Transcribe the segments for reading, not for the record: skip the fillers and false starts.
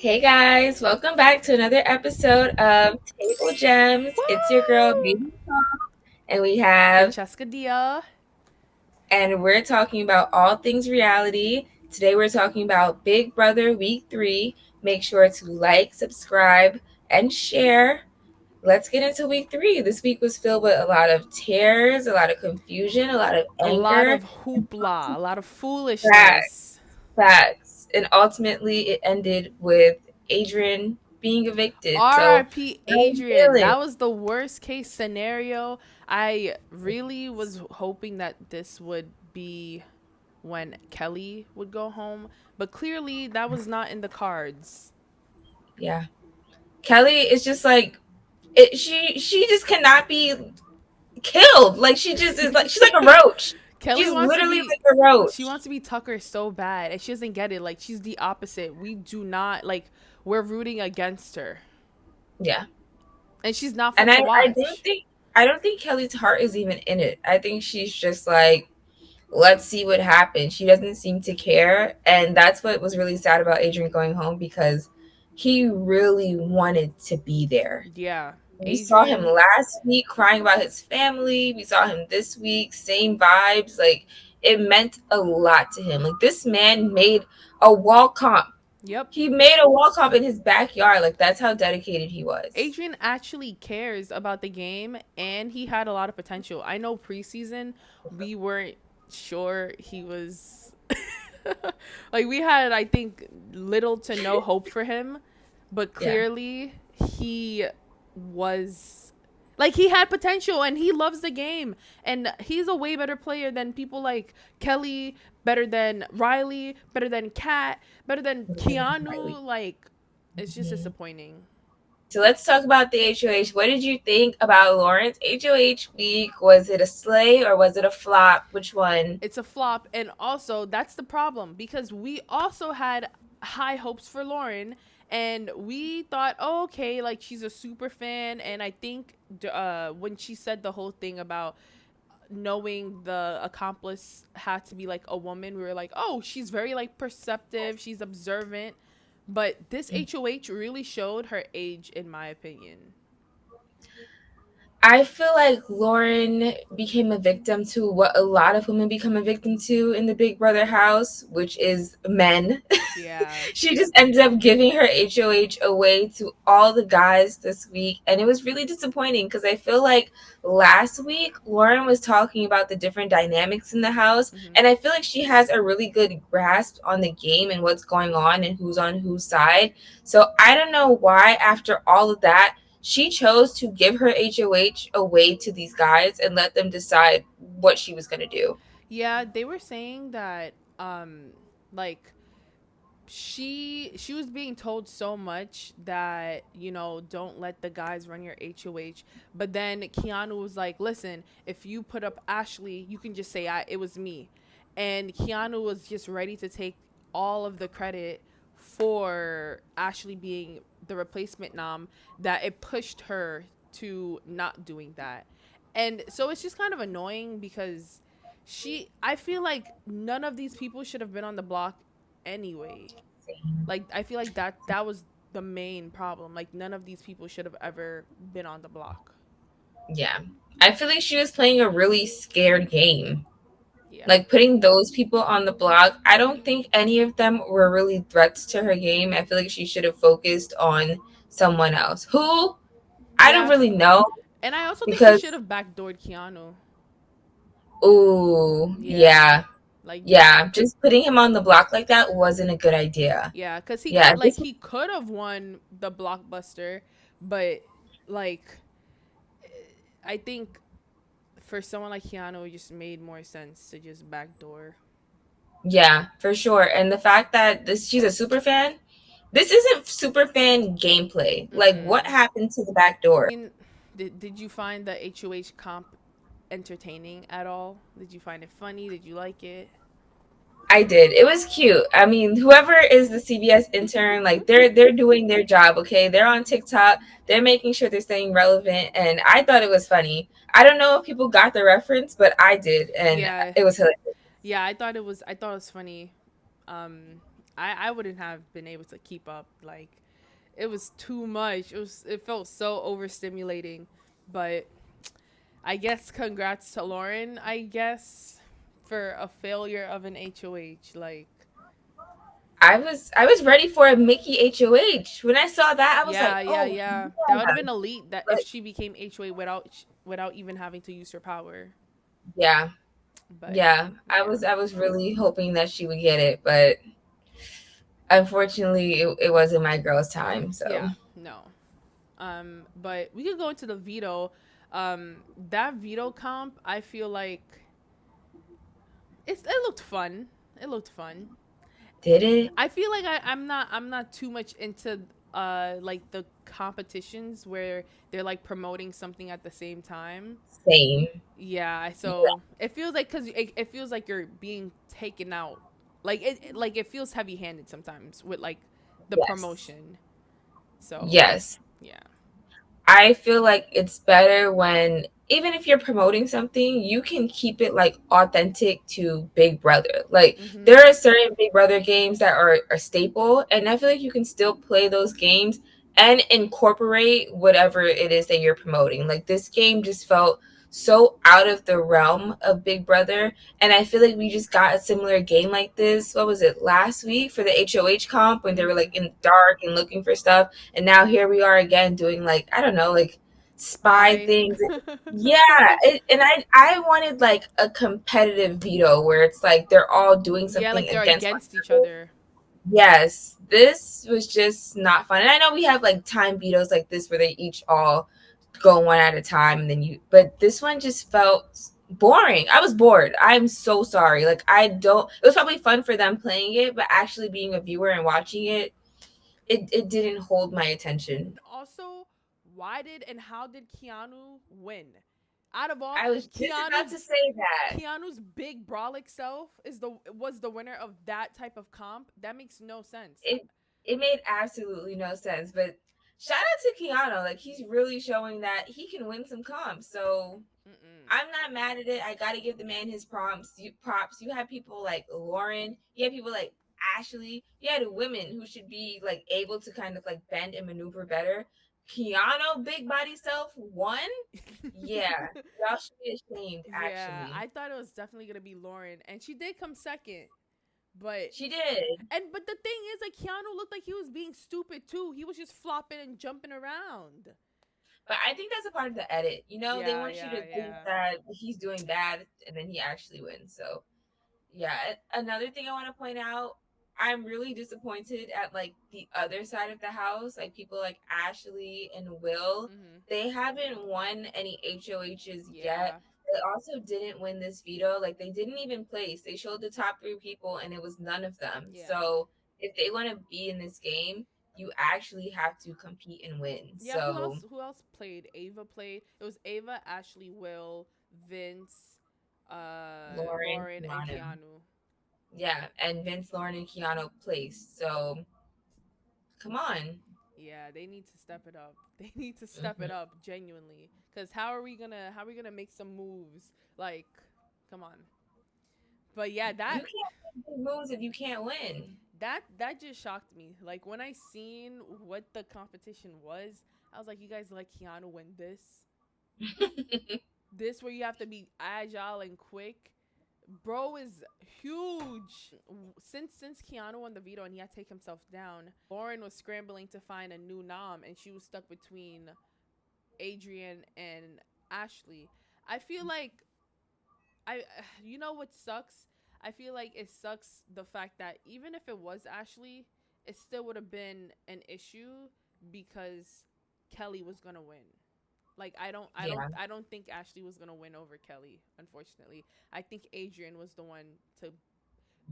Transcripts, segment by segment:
Hey guys, welcome back to another episode of Table Gems. It's your girl, Woo! Beauty, and we have, Francesca Dia. and we're talking about all things reality. Today we're talking about Big Brother Week 3. Make sure to like, subscribe, and share. Let's get into week 3. This week was filled with a lot of tears, a lot of confusion, a lot of A lot anger, of hoopla, a lot of facts, foolishness. facts. And ultimately, it ended with Adrian being evicted. So, RIP how are you Adrian. feeling? That was the worst case scenario. I really was hoping that this would be when Kelly would go home, but clearly that was not in the cards. Yeah. Kelly is just like it, she just cannot be killed. Like she just is like she's like a roach. Kelly She's wants to literally be like a she roach. wants to be Tucker so bad and she doesn't get it. Like she's the opposite. We do not like we're rooting against her. Yeah. And she's not fun And to I watch. don't think Kelly's heart is even in it. I think she's just like, let's see what happens. She doesn't seem to care. And that's what was really sad about Adrian going home because he really wanted to be there. Yeah. We saw him Adrian. last week crying about his family. We saw him this week, same vibes. Like it meant a lot to him. Like this man made a wall comp. Yep. He made a wall comp in his backyard. Like that's how dedicated he was. Adrian actually cares about the game and he had a lot of potential. I know preseason we weren't sure he was like we had I think little to no hope for him, but Yeah. clearly he was like he had potential and he loves the game and he's a way better player than people like Kelly, better than Riley, better than Kat, better than Riley. Keanu. Like it's just Mhm. disappointing. So let's talk about the HOH. What did you think about Lawrence HOH week? Was it a slay or was it a flop? Which one? It's a flop. And also, that's the problem because we also had high hopes for Lauren. And we thought, oh, okay, like she's a super fan. And I think when she said the whole thing about knowing the accomplice had to be like a woman, we were like, oh, she's very like perceptive, she's observant. But this HOH really showed her age, in my opinion. I feel like Lauren became a victim to what a lot of women become a victim to in the Big Brother house, which is men. Yeah. She just ended up giving her HOH away to all the guys this week. And it was really disappointing because I feel like last week, Lauren was talking about the different dynamics in the house. Hmm. And I feel like she has a really good grasp on the game and what's going on and who's on whose side. So I don't know why, after all of that, she chose to give her HOH away to these guys and let them decide what she was going to do. Yeah, they were saying that like she was being told so much that don't let the guys run your HOH, but then Keanu was like, listen, if you put up Ashley you can just say it was me, and Keanu was just ready to take all of the credit for Ashley being the replacement nom, that it pushed her to not doing that. And so it's just kind of annoying because I feel like none of these people should have been on the block anyway. Like I feel like that was the main problem. Like none of these people should have ever been on the block. Yeah. I feel like she was playing a really scared game. Yeah. Like putting those people on the block, I don't think any of them were really threats to her game. I feel like she should have focused on someone else. Who? I don't Yeah. really know And I also think she should because, have backdoored Keanu. ooh, Yeah. yeah. Like Yeah. Just putting him on the block like that wasn't a good idea. yeah, cuz Yeah. This, he could have won the blockbuster, but like I think for someone like Keanu it just made more sense to just backdoor. yeah, for sure. And the fact that she's a super fan, this isn't super fan gameplay. Like, what Mm-mm. happened to the back door? I mean, did you find the HOH comp entertaining at all? Did you find it funny? Did you like it? I did. It was cute. I mean, whoever is the CBS intern, like they're doing their job, okay? They're on TikTok. They're making sure they're staying relevant, and I thought it was funny. I don't know if people got the reference, but I did, and Yeah. it was hilarious. Yeah, I thought it was funny. Um I wouldn't have been able to keep up. Like it was too much. It felt so overstimulating. But I guess congrats to Lauren, I guess, for a failure of an HOH. Like I was ready for a Mickey HOH. When I saw that, I was like, yeah, yeah, oh yeah. That would have yeah. been elite that if But she became HOA without even having to use her power. yeah, But yeah. I yeah. was I was really hoping that she would get it, but unfortunately it wasn't my girl's time. So Yeah, no. But we could go into the veto. That veto comp, I feel like it looked fun. It looked fun. did it? I feel like I'm not too much into like the competitions where they're like promoting something at the same time. Same. Yeah, Yeah. so it feels like because it feels like you're being taken out, like like it feels heavy handed sometimes with like the Yes. promotion. So Yes. yeah. I feel like it's better when even if you're promoting something, you can keep it like authentic to Big Brother. Like Mhm. there are certain Big Brother games that are staple, and I feel like you can still play those games and incorporate whatever it is that you're promoting. Like this game just felt so out of the realm of Big Brother, and I feel like we just got a similar game like this. What was it last week for the HOH comp when they were Mhm. like in the dark and looking for stuff, and now here we are again doing like I don't know, like spy Spy. things. Yeah, and I wanted like a competitive veto where it's like they're all doing Yeah, something like they're against one against each another. other. Yes, this was just not fun. And I know we have like time vetoes like this where they each all go one at a time and then you, but this one just felt boring. I was bored. I'm so sorry. Like I don't, it was probably fun for them playing it, but actually being a viewer and watching it, it didn't hold my attention. Also, why did and how did Keanu win? Out of all I was just about Keanu's to say that. Keanu's big brolic self was the winner of that type of comp. That makes no sense. It made absolutely no sense. But shout out to Keanu. Like he's really showing that he can win some comps. So Mm-mm. I'm not mad at it. I gotta give the man his props. You had people like Lauren, you had people like Ashley, you had women who should be like able to kind of like bend and maneuver better. Keanu, big body self, won. Yeah, y'all should be ashamed. Yeah, Actually, I thought it was definitely gonna be Lauren, and she did come second. But she did. but the thing is, like Keanu looked like he was being stupid too. He was just flopping and jumping around. But I think that's a part of the edit. You know, they Yeah, want you to yeah, think yeah. that he's doing bad and then he actually wins. So, yeah. Another thing I want to point out, I'm really disappointed at like the other side of the house, like people like Ashley and Will. Mhm. They haven't won any HOHs yet. Yeah. They also didn't win this veto. Like they didn't even place. They showed the top three people and it was none of them. Yeah. So, if they want to be in this game, you actually have to compete and win. Yeah, who So, else played? Ava played. It was Ava, Ashley, Will, Vince, Lauren, Lauren, and Keanu. Keanu. Yeah, and Vince, Lauren, and Keanu placed. So come on. Yeah, they need to step it up. They need to step it Hmm. up genuinely. Cause how are we gonna make some moves? Like, come on. But yeah, You can't make big moves if you can't win. that just shocked me. Like when I seen what the competition was, I was like, you guys let Keanu win this? This where you have to be agile and quick. Bro is huge. Since Keanu won the veto and he had to take himself down, Lauren was scrambling to find a new nom and she was stuck between Adrian and Ashley. I feel like I you know what sucks? I feel like it sucks the fact that even if it was Ashley, it still would have been an issue because Kelly was going to win. Like Yeah, I don't think Ashley was going to win over Kelly, unfortunately. I think Adrian was the one to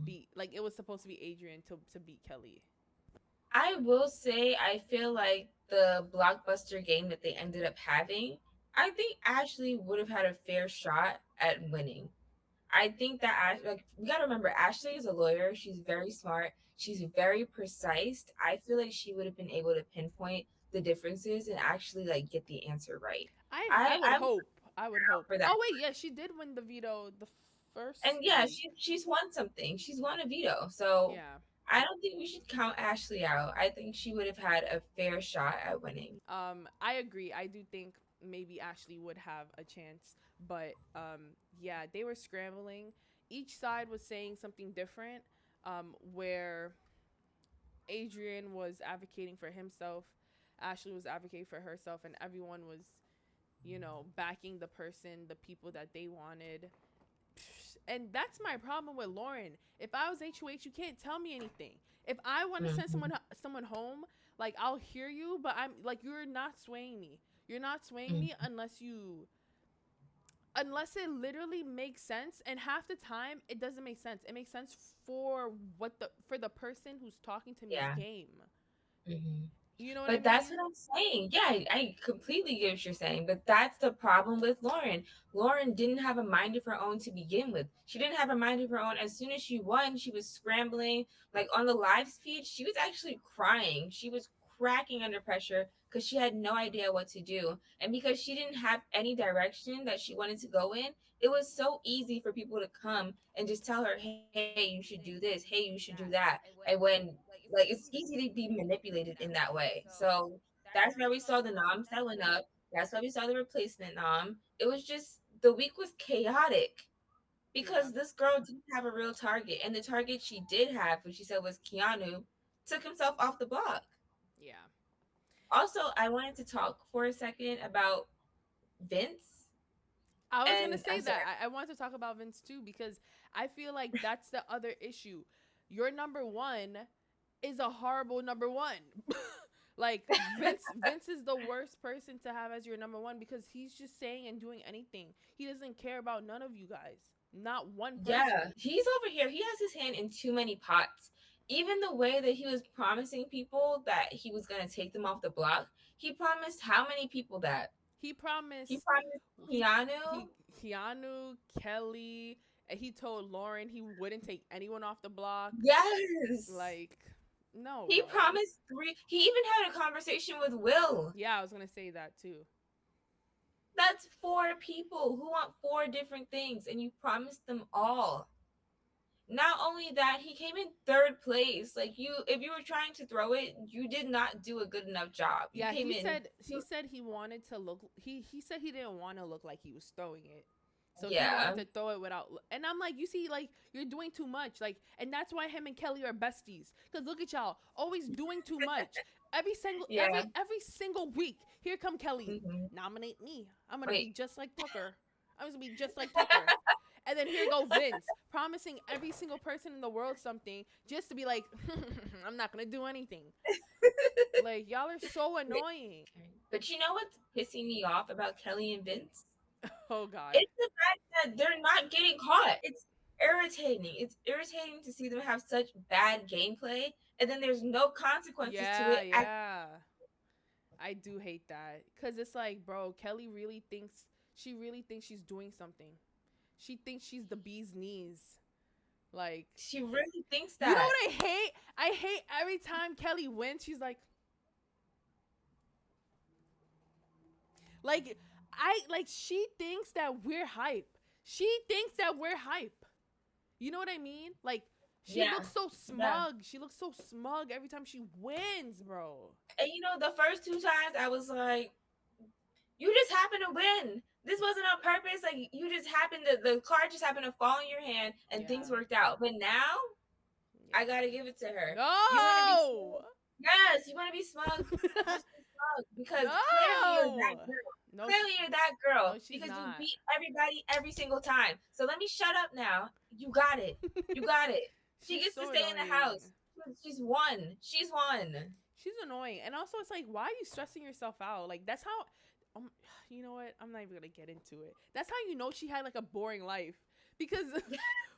beat, like it was supposed to be Adrian to beat Kelly. I will say I feel like the blockbuster game that they ended up having, I think Ashley would have had a fair shot at winning. I think that like we gotta remember Ashley is a lawyer. She's very smart. She's very precise. I feel like she would have been able to pinpoint the differences and actually like get the answer right. I would I'm hope. I would hope. for that. Oh wait, yeah, she did win the veto the And first yeah, week. she's won something. She's won a veto. So Yeah. I don't think we should count Ashley out. I think she would have had a fair shot at winning. I agree. I do think maybe Ashley would have a chance, but yeah, they were scrambling. Each side was saying something different. Where Adrian was advocating for himself, Ashley was advocating for herself, and everyone was, backing the person, the people that they wanted. And that's my problem with Lauren. If I was HOH, you can't tell me anything. If I want to send Mhm. someone home, like I'll hear you, but I'm like you're not swaying me. You're not swaying Mhm. me unless it literally makes sense, and half the time it doesn't make sense. It makes sense for the person who's talking to me's Yeah. game. Mhm. You know what I But that's what mean? I'm saying. Yeah, I completely get what you're saying. But that's the problem with Lauren. Lauren didn't have a mind of her own to begin with. She didn't have a mind of her own. As soon as she won, she was scrambling. Like on the live feed, she was actually crying. She was cracking under pressure because she had no idea what to do. And because she didn't have any direction that she wanted to go in, it was so easy for people to come and just tell her, hey, you should do this. Hey, you should do that. And when like it's easy to be manipulated in that way. So that's why we saw the nom selling up. That's why we saw the replacement nom. It was just the week was chaotic Yeah. because this girl didn't have a real target, and the target she did have, which she said was Keanu, took himself off the block. Yeah. Also, I wanted to talk for a second about Vince, I was gonna and say I'm sorry. that. I want to talk about Vince too because I feel like that's the other issue. Your number one is a horrible number one. Like Vince is the worst person to have as your number one because he's just saying and doing anything. He doesn't care about none of you guys. Not one Yeah, person. he's over here. He has his hand in too many pots. Even the way that he was promising people that he was going to take them off the block, he promised how many people that? He He promised promised Keanu. he Keanu, Kelly, and he told Lauren he wouldn't take anyone off the block. Yes. Like, no, He bro. promised three. He even had a conversation with Will. Yeah, I was gonna say that too. That's four people who want four different things, and you promised them all. Not only that, he came in third place. Like you, if you were trying to throw it, you did not do a good enough job. You Yeah, came in. he said he wanted to look he said he didn't want to look like he was throwing it. So he wanted Yeah, to throw it without and I'm like, you see, like you're doing too much. Like and that's why him and Kelly are besties. Cause look at y'all, always doing too much. yeah. Every single week. Here come Kelly. Hmm. Nominate me. I'm gonna be Wait, just like Tucker. I'm gonna be just like Tucker. And then here go Vince, promising every single person in the world something just to be like, I'm not gonna do anything. Like y'all are so wait. annoying. But you know what's pissing me off about Kelly and Vince? Oh God. It's the fact that they're not getting caught. It's irritating. It's irritating to see them have such bad gameplay, and then there's no consequences to Yeah, it. yeah. I do hate that cuz it's like, bro, Kelly really thinks she's doing something. She thinks she's the bee's knees. Like, She really thinks you know that. what I hate? I hate every time Kelly wins, she's like she thinks that we're hype. She thinks that we're hype. You know what I mean? Like she Yeah, looks so yeah. smug. She looks so smug every time she wins, bro. And the first two times I was like, you just happened to win. This wasn't on purpose. Like you just happened to the card just happened to fall in your hand and things Yeah. worked out. But now I Yeah. gotta give it to her. You want to be smug? No. Yes, you want to be smug. Just be smug because clearly you're that No. girl. No, Clearly you're that girl no, she's because you not. beat everybody every single time. So let me shut up now. You got it. You got it. She She's gets to so stay in the house. annoying. She's won. She's won. She's annoying. And also, it's like, why are you stressing yourself out? Like, that's how. You know what? I'm not even gonna get into it. That's how you know she had like a boring life, because,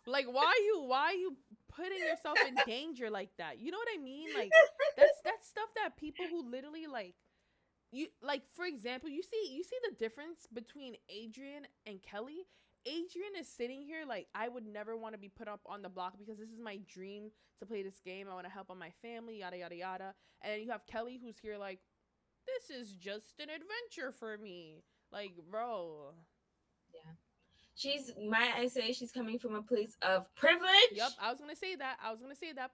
like, why are you putting yourself in danger like that? You know what I mean? Like, that's stuff that people who literally like you like, for example, you see the difference between Adrian and Kelly. Adrian is sitting here like, I would never want to be put up on the block because this is my dream to play this game. I want to help on my family, yada yada yada. And then you have Kelly who's here like, this is just an adventure for me. Like, bro. Yeah. Might I say, she's coming from a place of Yep, privilege. I was gonna say that. I was gonna say that.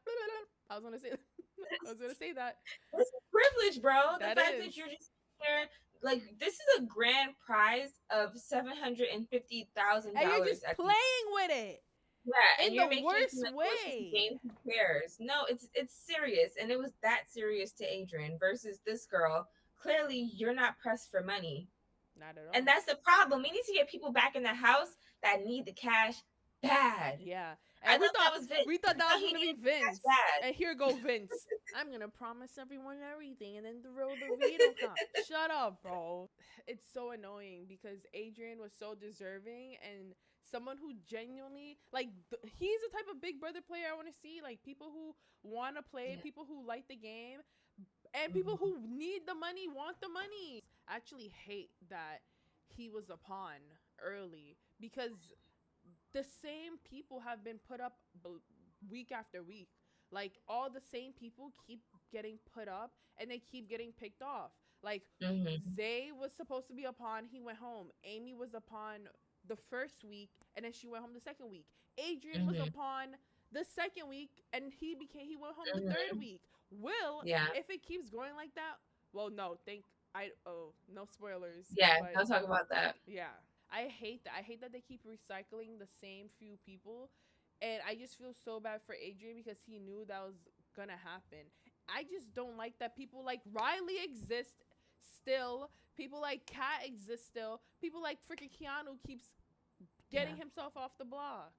I was gonna say, I was gonna say that. This is privilege, bro. The That fact that you're is. just here, like this is a grand prize of And you're $750,000 just at the playing with it yeah, and in you're the making it seem worst like oh, it's just a way. game. Who cares? No, it's serious, and it was that serious to Adrian versus this girl. Clearly, you're not pressed for money, Not at and all. that's the problem. We need to get people back in the house that need the cash bad. Yeah. I And thought that was Vince. we thought I that thought was he gonna be needed the Vince. cash And here go Vince. I'm gonna promise everyone everything and then throw the veto count. Shut up, bro. It's so annoying because Adrian was so deserving and someone who genuinely like he's the type of Big Brother player I want to see. Like people who want to play, bad. people who like the game, and Yeah. people who need the money, want the money. I actually hate that he was a pawn early because the same people have been put up week after week. Like all the same people keep getting put up and they keep getting picked off. Like Mm-hmm. Zay was supposed to be a pawn, he went home. Amy was a pawn the first week and then she went home the second week. Adrian was a Mm-hmm. pawn the second week and he went home the third Mm-hmm. week. Will, Yeah. if it keeps going like that, well no, thank I oh no spoilers, Yeah. but Don't talk about that. yeah. I hate that. I hate that they keep recycling the same few people. And I just feel so bad for Adrian because he knew that was gonna happen. I just don't like that people like Riley exist still. People like Kat exist still. People like freaking Keanu keeps getting Yeah. himself off the block.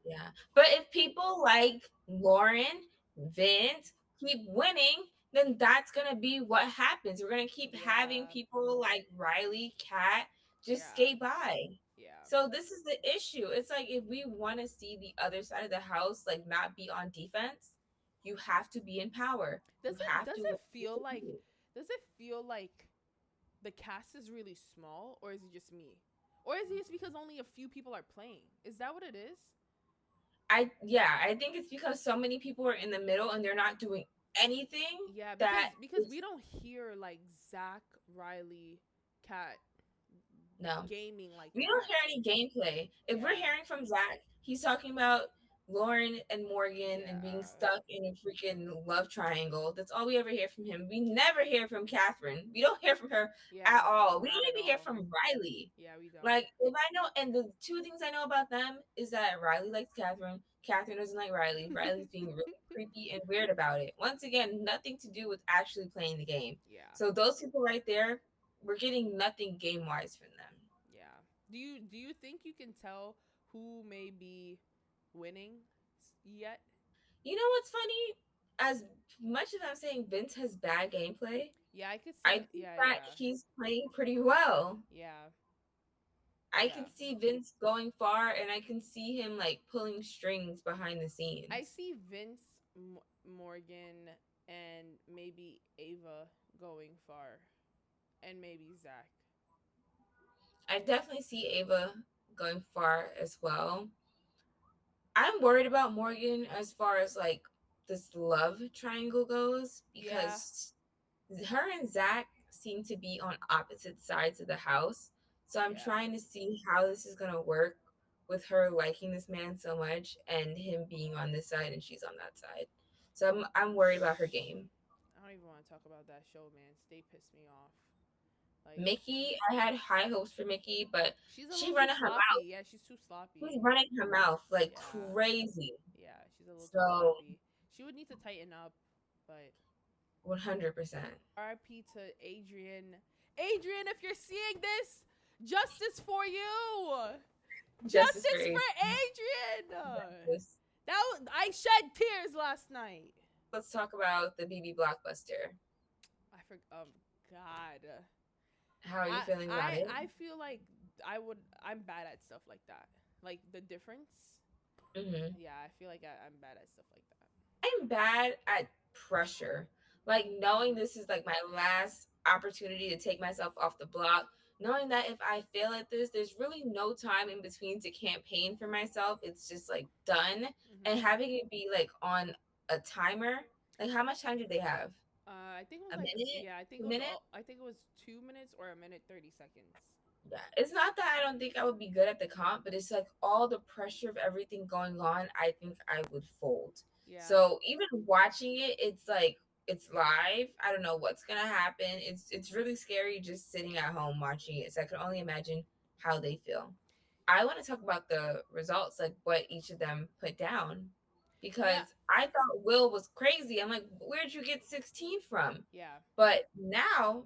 Yeah. But if people like Lauren, Vince keep winning, then that's gonna be what happens. We're gonna keep having Yeah. people like Riley, Kat just Yeah. skate by. Yeah. So this is the issue. It's like if we want to see the other side of the house like not be on defense, you have to be in power. You have Does to it win. feel like the cast is really small, or is it just me? Or is it just because only a few people are playing? Is that what it is? I think it's because so many people are in the middle and they're not doing anything Yeah, that because we don't hear like Zach, Riley, Cat no. gaming like We don't that. hear any gameplay. If we're Yeah. hearing from Zach, he's talking about Lauren and Morgan and being Yeah. stuck in a freaking love triangle. That's all we ever hear from him. We never hear from Catherine. We don't hear from her at Yeah. all. We Not don't at even hear all. from Riley. Yeah, we don't. Like, if I know, and the two things I know about them is that Riley likes Catherine. Catherine doesn't like Riley. Riley's being really creepy and weird about it. Once again, nothing to do with actually playing the game. Yeah. So those people right there, we're getting nothing game wise from them. Yeah. Do you think you can tell who may be winning yet? You know what's funny? As much as I'm saying Vince has bad gameplay, Yeah, I could I see. think Yeah, that yeah. he's playing pretty well. Yeah. I can Yeah. see Vince going far, and I can see him like pulling strings behind the I scenes. see Vince, Morgan, and maybe Ava going far, and maybe Zach. I definitely see Ava going far as well. I'm worried about Morgan as far as like this love triangle goes Yeah. because her and Zach seem to be on opposite sides of the house. So I'm Yeah. trying to see how this is gonna work with her liking this man so much and him being on this side and she's on that side. So I'm worried about her game. I don't even want to talk about that show, man. They pissed me off. Like, Mickey, I had high hopes for Mickey, but she's a she little too running her sloppy. mouth. Yeah, she's too She's sloppy. running her mouth like Yeah. crazy. Yeah, she's a little too So sloppy. She would need to tighten up, but 100%. RP to Adrian. Adrian, if you're seeing this, justice for you. Justice for Justice Adrian. for Adrian. Justice. I shed tears last night. Let's talk about the BB blockbuster. I forgot. God. How are you feeling about it? I feel like I'm bad at stuff like that. Like the difference. Hmm. Yeah, I feel like I'm bad at stuff like that. I'm bad at pressure. Like knowing this is like my last opportunity to take myself off the block, knowing that if I fail at this, there's really no time in between to campaign for myself. It's just like done. And Hmm. having it be like on a timer, like how much time did they have? I think it was A like minute? yeah. I think A it was minute? all. I think it was 2 minutes or a minute 30 seconds. Yeah. It's not that I don't think I would be good at the comp, but it's like all the pressure of everything going on, I think I would fold. Yeah. So even watching it, it's like it's live. I don't know what's gonna happen. It's really scary just sitting at home watching it. So I can only imagine how they feel. I want to talk about the results, like what each of them put down, Yeah. because I thought Will was crazy. I'm like, where'd you get 16 from? Yeah. But now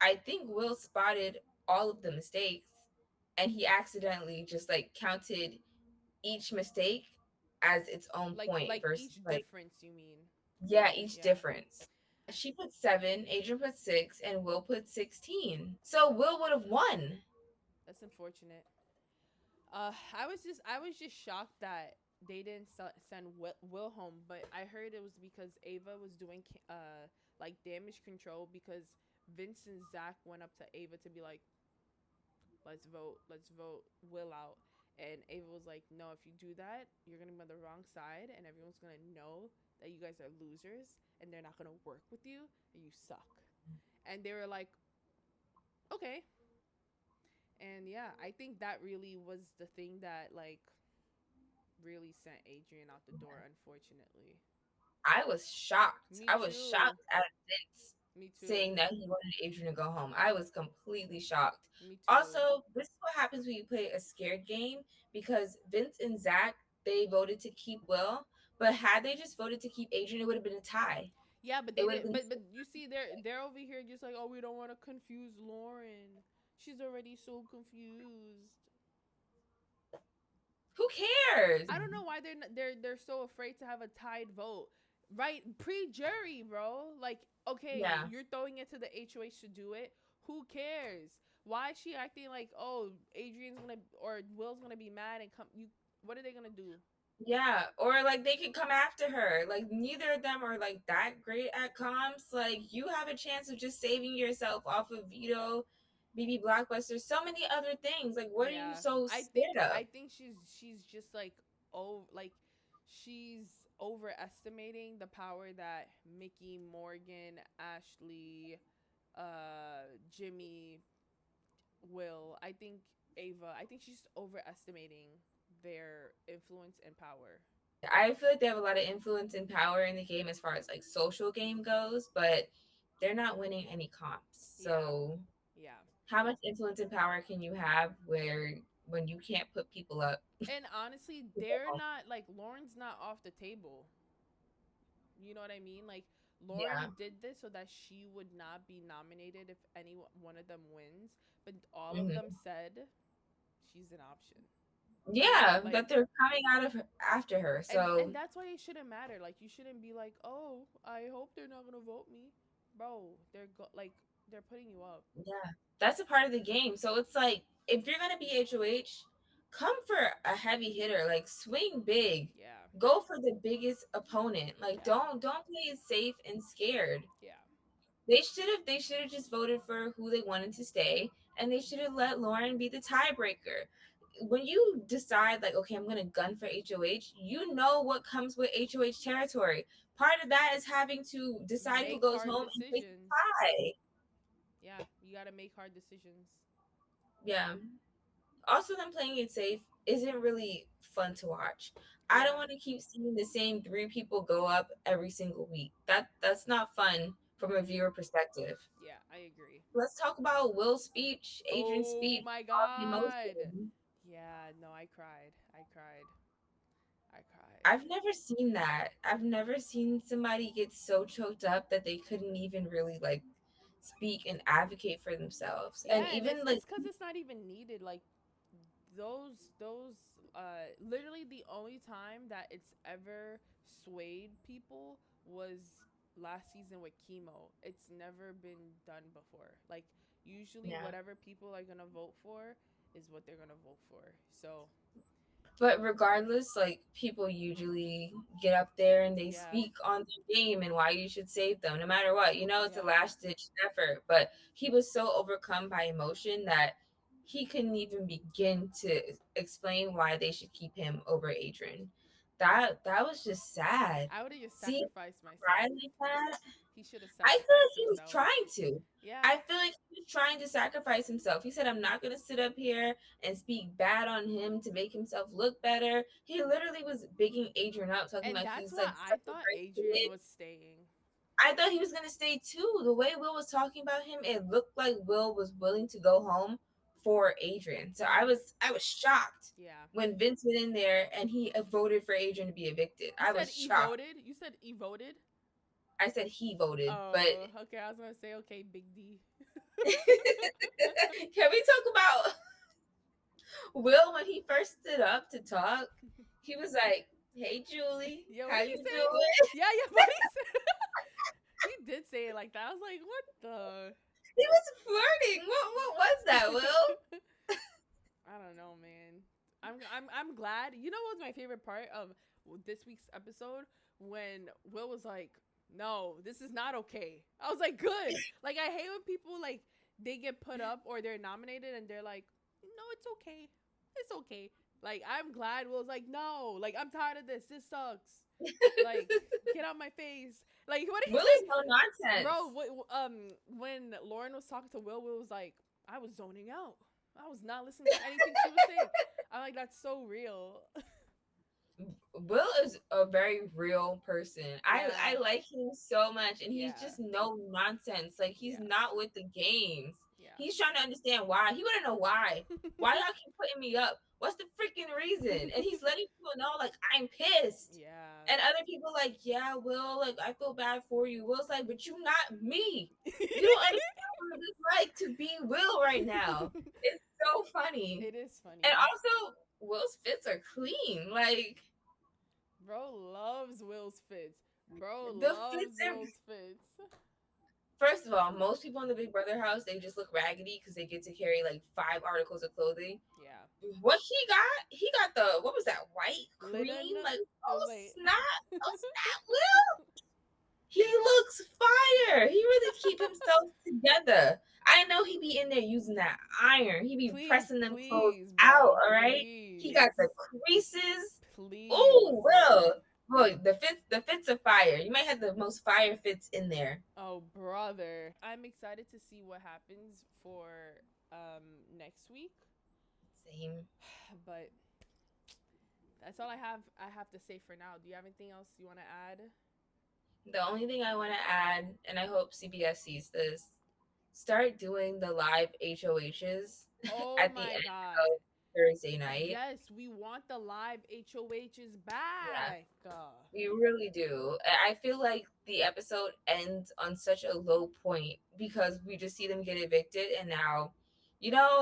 I think Will spotted all of the mistakes and he accidentally just like counted each mistake as its own point Like versus each like, difference, you mean? yeah, each Yeah. difference. She put 7, Adrian put 6, and Will put 16. So Will would have won. That's unfortunate. I was just shocked that they didn't send Will home, but I heard it was because Ava was doing like damage control because Vince and Zach went up to Ava to be like, let's vote Will out. And Ava was like, no, if you do that, you're gonna be on the wrong side, and everyone's gonna know that you guys are losers, and they're not gonna work with you, and you suck. And they were like, okay. And yeah, I think that really was the thing that like really sent Adrian out the door, unfortunately. I was shocked. Me I was too. shocked at Vince Me too. saying that he wanted Adrian to go home. I was completely shocked. Me too. Also, this is what happens when you play a scared game, because Vince and Zach, they voted to keep Will, but had they just voted to keep Adrian, it would have been a tie. Yeah, but It they would have didn't. been, But you see, they're over here just like, oh, we don't want to confuse Lauren. She's already so confused. who cares? I don't know why they're so afraid to have a tied vote. Right, pre-jury, bro. Like, okay, Yeah. you're throwing it to the HOH to do it. Who cares? Why is she acting like, oh, Adrian's gonna or Will's gonna be mad and come? You, what are they gonna do? Yeah, or like they could come after her. Like neither of them are like that great at comms. Like you have a chance of just saving yourself off of Vito, BB Blockbuster, so many other things. Like what are you Yeah, so scared of? I think she's just like, oh, like she's overestimating the power that Mickey, Morgan, Ashley, Jimmy, Will. I think Ava. I think she's overestimating their influence and power. I feel like they have a lot of influence and power in the game as far as like social game goes, but they're not winning any comps. Yeah, So yeah. how much influence and power can you have where when you can't put people up? And honestly, they're not like Lauren's not off the table. You know what I mean? Like Yeah. Lauren did this so that she would not be nominated if any one of them wins, but all of them Hmm. said she's an option. Yeah, Like, but they're coming out of after her. and So that's why it shouldn't matter. Like you shouldn't be like, "Oh, I hope they're not going to vote me." Bro, like they're putting you up. yeah, that's a part of the game. So it's like if you're gonna be HOH, come for a heavy hitter, like swing big, Yeah. go for the biggest opponent. Like Yeah. don't play it safe and scared. Yeah. They should have just voted for who they wanted to stay, and they should have let Lauren be the tiebreaker. When you decide like, okay, I'm gonna gun for HOH, you know what comes with HOH territory. Part of that is having to decide who Make goes hard home and face the decisions. tie. Yeah, you got to make hard decisions. Yeah. Also, them playing it safe isn't really fun to watch. I don't Yeah. want to keep seeing the same 3 people go up every single week. That's not fun from a Mhm. viewer perspective. Yeah, I agree. Let's talk about Will's speech, Adrian's Oh speech, my all the god. emotion. Yeah, no, I cried. I cried. I cried. I've never seen that. I've never seen somebody get so choked up that they couldn't even really like speak and advocate for themselves. And Yeah, and even like, it's cuz it's not even needed like those literally the only time that it's ever swayed people was last season with chemo. It's never been done before. Like usually yeah. whatever people are going to vote for is what they're going to vote for. So, But regardless, like people usually get up there and they yeah. speak on the game and why you should save them, no matter what. You know, it's a Yeah. last ditch effort. But he was so overcome by emotion that he couldn't even begin to explain why they should keep him over Adrian. That was just sad. I would have just Seeing him sacrificed cry myself. like that, He should have I feel like sacrificed he was himself. trying to. Yeah. I feel like he was trying to sacrifice himself. He said, I'm not going to sit up here and speak bad on him to make himself look better. He literally was bigging Adrian up, talking And about that's he's why like I such a thought great Adrian kid. was staying. I thought he was going to stay too. The way Will was talking about him, it looked like Will was willing to go home for Adrian. So I was shocked Yeah. when Vince went in there and he voted for Adrian to be evicted. You I said was he shocked. voted? You said he voted? I said he voted, but Oh, okay. I was gonna say, okay, Big D. can we talk about Will when he first stood up to talk? He was like, "Hey, Julie, Yeah, what how did he you say? doing?" Yeah, yeah, what he said. He did say it like that. I was like, what the? He was flirting. What was that, Will? I don't know, man. I'm glad. You know what was my favorite part of this week's episode when Will was like, "No, this is not okay." I was like, "Good." Like I hate when people like they get put up or they're nominated and they're like, "No, it's okay. It's okay." Like I'm glad Will's like, "No, like I'm tired of this. This sucks." Like get out my face. Like what did he Will is say? no Bro, nonsense. when Lauren was talking to Will, Will was like, I was zoning out. I was not listening to anything she was saying. I'm like, that's so real. Will is a very real person. I Yeah, like him so much, and he's yeah, just no nonsense. Like he's yeah, not with the games. yeah. He's trying to understand why. He want to know why. Why y'all keep putting me up? What's the freaking reason? And he's letting people know like I'm pissed. Yeah. And other people like, yeah, Will, like I feel bad for you. Will's like, but you not me. You don't understand what it's like to be Will right now. It's so funny. It is And funny. also, Will's fits are clean. Like Bro loves Will's fits. Bro the fits loves are Will's fits. first of all, most people in the Big Brother house they just look raggedy because they get to carry like 5 articles of clothing. Yeah. What he got the what was that white Linen. cream like It was oh like snap Will he looks fire. He really keep himself together. I know he be in there using that iron. He be please, pressing them clothes please, out. bro. All right, he got the Please. creases. Oh Please. Will. Boy, the fits are fire. You might have the most fire fits in there. Oh, brother. I'm excited to see what happens for next week. Same. But that's all I have to say for now. Do you have anything else you want to add? The only thing I want to add, and I hope CBS sees this, start doing the live HOHs Oh at the my end god. of Thursday night. Yes, we want the live HOHs Yeah, back. we really do. I feel like the episode ends on such a low point because we just see them get evicted, and now,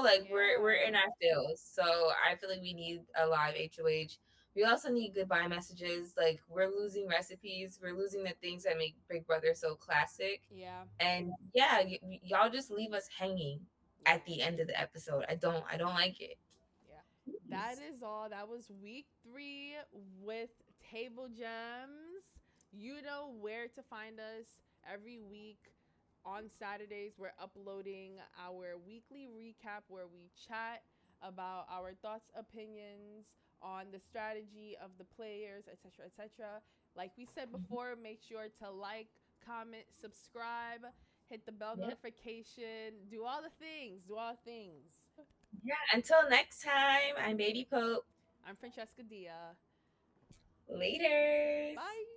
like we're Yeah. in our feels. So I feel like we need a live HOH. We also need goodbye messages. Like we're losing recipes. We're losing the things that make Big Brother so classic. Yeah. And yeah, y'all just leave us hanging Yeah. at the end of the episode. I don't like it. Yeah. That is all. That was week 3 with Table Gems. You know where to find us every week. On Saturdays, we're uploading our weekly recap where we chat about our thoughts, opinions on the strategy of the players, etc., etc. Like we said before, make sure to like, comment, subscribe, hit the bell Yep. notification, do all the things, do all the things. Yeah. Until next time, I'm Baby Pope. I'm Francesca Dia. Later. Bye.